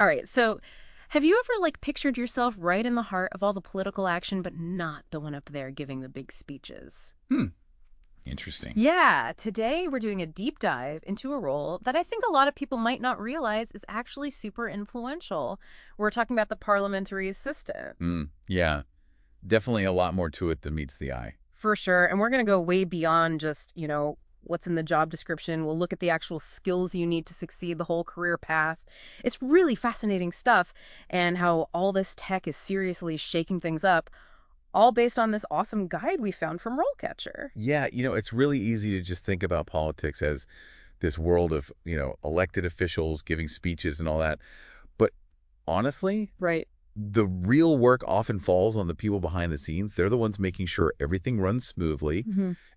All right, so have you ever pictured yourself right in the heart of all the political action, but not the one up there giving the big speeches? Hmm. Interesting. Yeah, today we're doing a deep dive into a role that I think a lot of people might not realize is actually super influential. We're talking about the parliamentary assistant. Yeah. Definitely a lot more to it than meets the eye. For sure. And we're going to go way beyond just, what's in the job description. We'll look at the actual skills you need to succeed, the whole career path. It's really fascinating stuff, and how all this tech is seriously shaking things up, all based on this awesome guide we found from RoleCatcher. Yeah, it's really easy to just think about politics as this world of, elected officials giving speeches and all that. But honestly, Right. the real work often falls on the people behind the scenes. They're the ones making sure everything runs smoothly,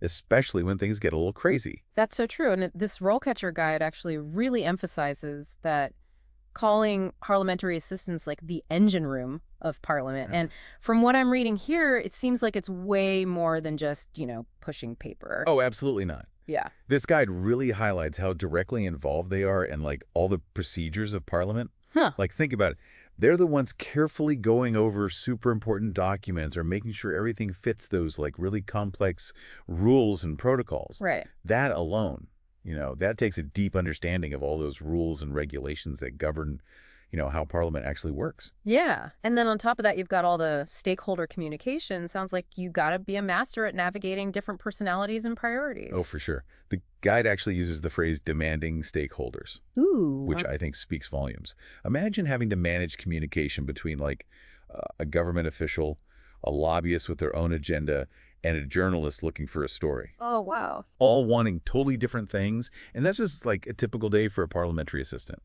especially when things get a little crazy. That's so true. And this RoleCatcher guide actually really emphasizes that, calling parliamentary assistants like the engine room of Parliament. And from what I'm reading here, it seems like it's way more than just, pushing paper. Oh, absolutely not. Yeah. This guide really highlights how directly involved they are in all the procedures of Parliament. Huh. Think about it. They're the ones carefully going over super important documents or making sure everything fits those really complex rules and protocols. Right. That alone, that takes a deep understanding of all those rules and regulations that govern, how Parliament actually works. Yeah. And then on top of that, you've got all the stakeholder communication. Sounds like you got to be a master at navigating different personalities and priorities. Oh, for sure. The guide actually uses the phrase demanding stakeholders, Ooh. which I think speaks volumes. Imagine having to manage communication between a government official, a lobbyist with their own agenda, and a journalist looking for a story. Oh, wow. All wanting totally different things. And that's just a typical day for a parliamentary assistant.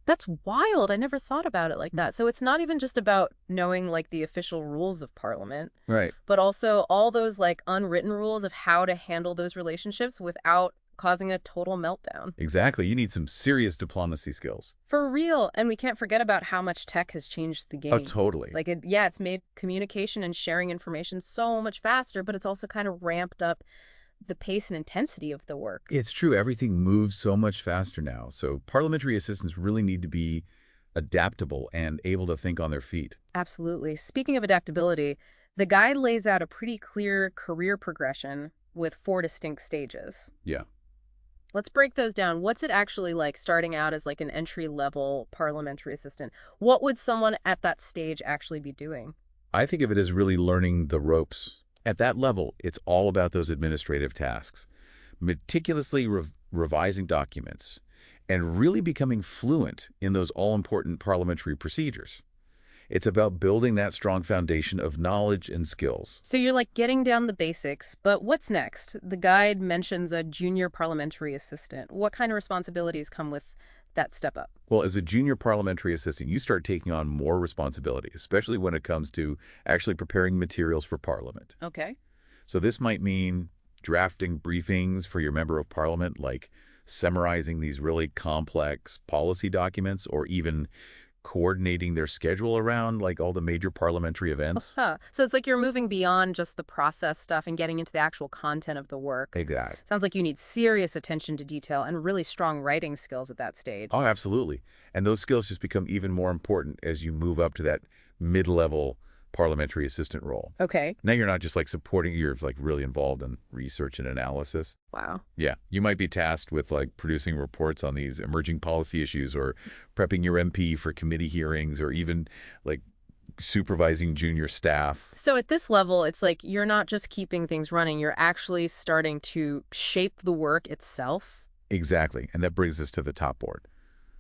That's wild. I never thought about it like that. So it's not even just about knowing the official rules of Parliament, Right. but also all those unwritten rules of how to handle those relationships without causing a total meltdown. Exactly. You need some serious diplomacy skills. For real. And we can't forget about how much tech has changed the game. Oh, totally. It's made communication and sharing information so much faster, but it's also kind of ramped up the pace and intensity of the work. It's true. Everything moves so much faster now. So parliamentary assistants really need to be adaptable and able to think on their feet. Absolutely. Speaking of adaptability, the guide lays out a pretty clear career progression with 4 distinct stages. Yeah. Let's break those down. What's it actually like starting out as an entry-level parliamentary assistant? What would someone at that stage actually be doing? I think of it as really learning the ropes. At that level, it's all about those administrative tasks, meticulously revising documents, and really becoming fluent in those all-important parliamentary procedures. It's about building that strong foundation of knowledge and skills. So you're getting down the basics, but what's next? The guide mentions a junior parliamentary assistant. What kind of responsibilities come with that step up? Well, as a junior parliamentary assistant, you start taking on more responsibility, especially when it comes to actually preparing materials for Parliament. Okay. So this might mean drafting briefings for your member of Parliament, summarizing these really complex policy documents, or even coordinating their schedule around all the major parliamentary events. Huh. So it's you're moving beyond just the process stuff and getting into the actual content of the work. Exactly. Sounds like you need serious attention to detail and really strong writing skills at that stage. Oh, absolutely. And those skills just become even more important as you move up to that mid-level parliamentary assistant role. Okay. Now you're not just supporting, you're really involved in research and analysis. Wow. Yeah. You might be tasked with producing reports on these emerging policy issues, or prepping your MP for committee hearings, or even supervising junior staff. So at this level, it's you're not just keeping things running, you're actually starting to shape the work itself. Exactly. And that brings us to the top board.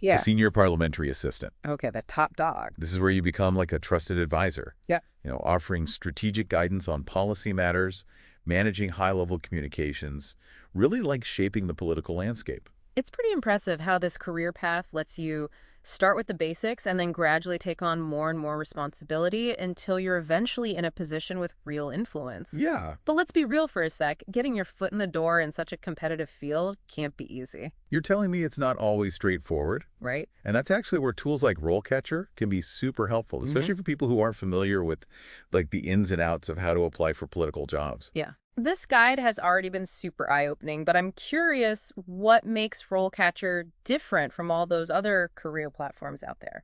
Yeah. The senior parliamentary assistant. Okay, the top dog. This is where you become a trusted advisor. Yeah. Offering strategic guidance on policy matters, managing high-level communications, really shaping the political landscape. It's pretty impressive how this career path lets you start with the basics and then gradually take on more and more responsibility until you're eventually in a position with real influence. Yeah. But let's be real for a sec. Getting your foot in the door in such a competitive field can't be easy. You're telling me it's not always straightforward? Right? And that's actually where tools like RoleCatcher can be super helpful, especially for people who aren't familiar with the ins and outs of how to apply for political jobs. Yeah. This guide has already been super eye-opening, but I'm curious what makes RoleCatcher different from all those other career platforms out there.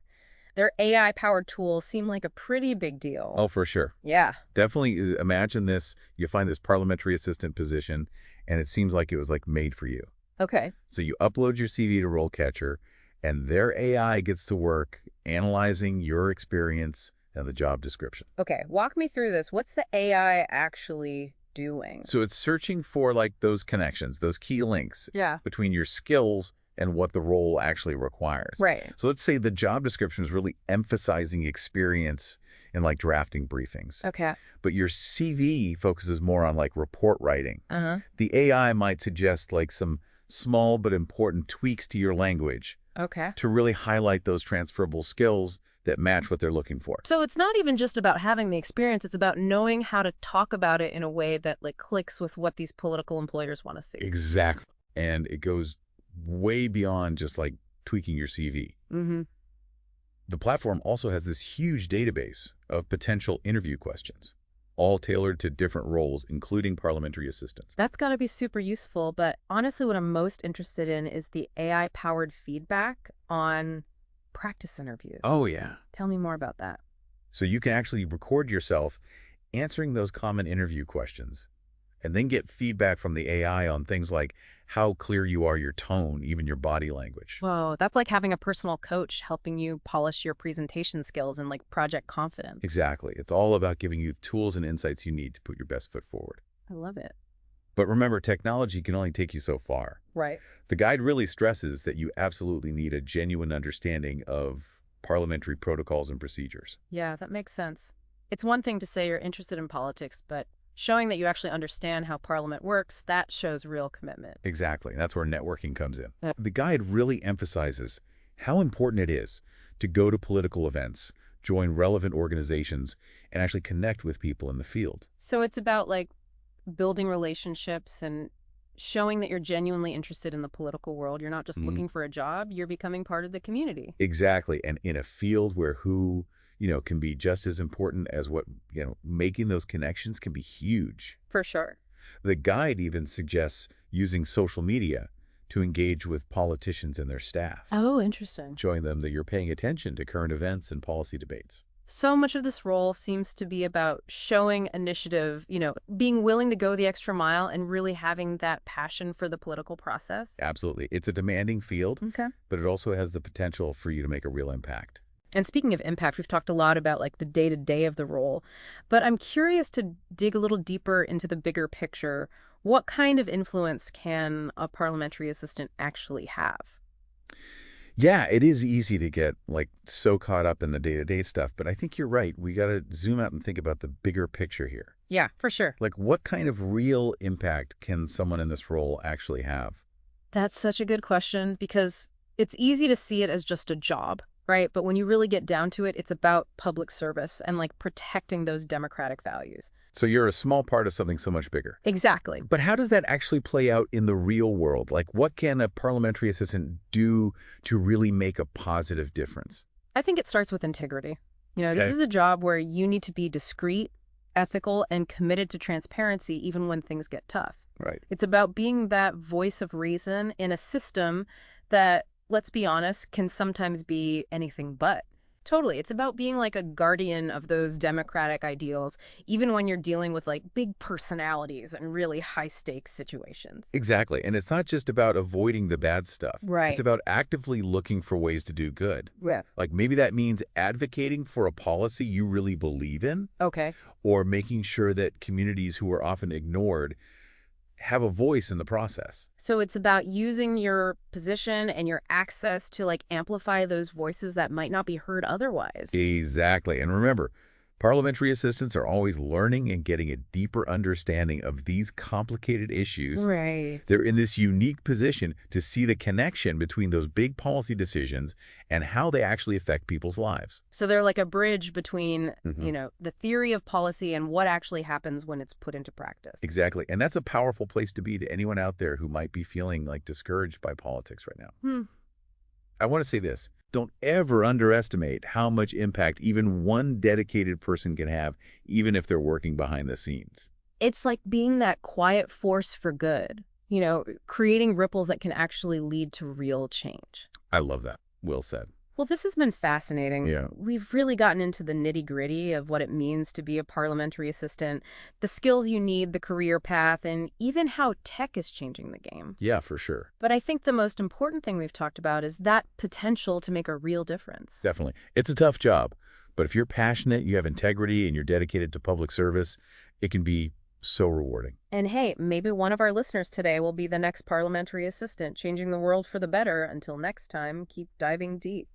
Their AI-powered tools seem like a pretty big deal. Oh, for sure. Yeah. Definitely imagine this. You find this parliamentary assistant position, and it seems like it was like made for you. Okay. So you upload your CV to RoleCatcher, and their AI gets to work analyzing your experience and the job description. Okay. Walk me through this. What's the AI actually doing? So it's searching for like those connections, those key links Yeah. between your skills and what the role actually requires. Right. So let's say the job description is really emphasizing experience in like drafting briefings, Okay. but your CV focuses more on like report writing. Uh-huh. The AI might suggest like some small but important tweaks to your language Okay. to really highlight those transferable skills that match what they're looking for. So it's not even just about having the experience, it's about knowing how to talk about it in a way that like clicks with what these political employers want to see. Exactly. And it goes way beyond just like tweaking your CV. Mm-hmm. The platform also has this huge database of potential interview questions, all tailored to different roles, including parliamentary assistants. That's got to be super useful, but honestly, what I'm most interested in is the AI-powered feedback on practice interviews. Oh, yeah. Tell me more about that. So you can actually record yourself answering those common interview questions and then get feedback from the AI on things like how clear you are, your tone, even your body language. Whoa, that's like having a personal coach helping you polish your presentation skills and like project confidence. Exactly. It's all about giving you the tools and insights you need to put your best foot forward. I love it. But remember, technology can only take you so far. Right. The guide really stresses that you absolutely need a genuine understanding of parliamentary protocols and procedures. Yeah, that makes sense. It's one thing to say you're interested in politics, but showing that you actually understand how Parliament works, that shows real commitment. Exactly. That's where networking comes in. Yeah. The guide really emphasizes how important it is to go to political events, join relevant organizations, and actually connect with people in the field. So it's about like building relationships and showing that you're genuinely interested in the political world. You're not just looking for a job, you're becoming part of the community. Exactly. And in a field where who, can be just as important as what, making those connections can be huge. For sure. The guide even suggests using social media to engage with politicians and their staff, Oh, interesting. showing them that you're paying attention to current events and policy debates. So much of this role seems to be about showing initiative, being willing to go the extra mile and really having that passion for the political process. Absolutely. It's a demanding field, Okay. but it also has the potential for you to make a real impact. And speaking of impact, we've talked a lot about like the day-to-day of the role, but I'm curious to dig a little deeper into the bigger picture. What kind of influence can a parliamentary assistant actually have? Yeah, it is easy to get like so caught up in the day-to-day stuff, but I think you're right. We got to zoom out and think about the bigger picture here. Yeah, for sure. Like what kind of real impact can someone in this role actually have? That's such a good question because it's easy to see it as just a job, right? But when you really get down to it, it's about public service and like protecting those democratic values. So you're a small part of something so much bigger. Exactly. But how does that actually play out in the real world? Like what can a parliamentary assistant do to really make a positive difference? I think it starts with integrity. This Okay. is a job where you need to be discreet, ethical, and committed to transparency even when things get tough. Right. It's about being that voice of reason in a system that, let's be honest, can sometimes be anything but. Totally. It's about being like a guardian of those democratic ideals, even when you're dealing with like big personalities and really high stakes situations. Exactly. And it's not just about avoiding the bad stuff. Right. It's about actively looking for ways to do good. Yeah. Like maybe that means advocating for a policy you really believe in, Okay. or making sure that communities who are often ignored have a voice in the process. So it's about using your position and your access to like amplify those voices that might not be heard otherwise. Exactly. And remember, parliamentary assistants are always learning and getting a deeper understanding of these complicated issues. Right. They're in this unique position to see the connection between those big policy decisions and how they actually affect people's lives. So they're like a bridge between, Mhm. the theory of policy and what actually happens when it's put into practice. Exactly. And that's a powerful place to be to anyone out there who might be feeling like discouraged by politics right now. I want to say this. Don't ever underestimate how much impact even one dedicated person can have, even if they're working behind the scenes. It's like being that quiet force for good, creating ripples that can actually lead to real change. I love that. Well said. Well, this has been fascinating. Yeah. We've really gotten into the nitty-gritty of what it means to be a parliamentary assistant, the skills you need, the career path, and even how tech is changing the game. Yeah, for sure. But I think the most important thing we've talked about is that potential to make a real difference. Definitely. It's a tough job, but if you're passionate, you have integrity, and you're dedicated to public service, it can be so rewarding. And hey, maybe one of our listeners today will be the next parliamentary assistant, changing the world for the better. Until next time, keep diving deep.